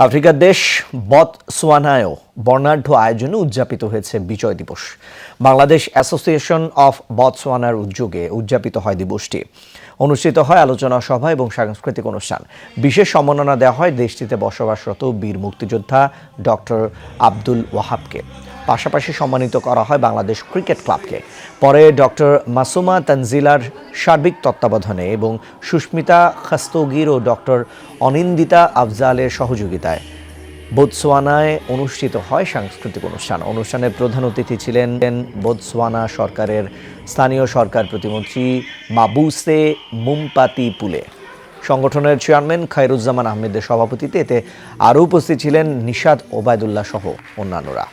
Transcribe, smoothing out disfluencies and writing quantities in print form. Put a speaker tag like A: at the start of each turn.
A: আফ্রিকার দেশ বতসোয়ানায়ও বর্ণাঢ্য আয়োজনে উদযাপিত হয়েছে বিজয় দিবস। বাংলাদেশ অ্যাসোসিয়েশন অফ বতসোয়ানার উদ্যোগে উদযাপিত হয় দিবসটি। অনুষ্ঠিত হয় আলোচনা সভা এবং সাংস্কৃতিক অনুষ্ঠান। বিশেষ সম্মাননা দেওয়া হয় দেশটিতে বসবাসরত বীর মুক্তিযোদ্ধা ডক্টর আব্দুল ওয়াহাবকে। পাশাপাশি সম্মানিত করা হয় বাংলাদেশ ক্রিকেট ক্লাবকে। পরে ডক্টর মাসুমা তানজিলার সার্বিক তত্ত্বাবধানে এবং সুস্মিতা খাস্তগির ও ডক্টর অনিন্দিতা আফজালের সহযোগিতায় বোতসোয়ানায় অনুষ্ঠিত হয় সাংস্কৃতিক অনুষ্ঠান। অনুষ্ঠানের প্রধান অতিথি ছিলেন বোতসোয়ানা সরকারের স্থানীয় সরকার প্রতিমন্ত্রী মাবুসে মুমপাতি পুলে। সংগঠনের চেয়ারম্যান খায়রুজ্জামান আহমেদের সভাপতিত্বে এতে আরও উপস্থিত ছিলেন নিশাদ ওবায়দুল্লাহ সহ অন্যান্যরা।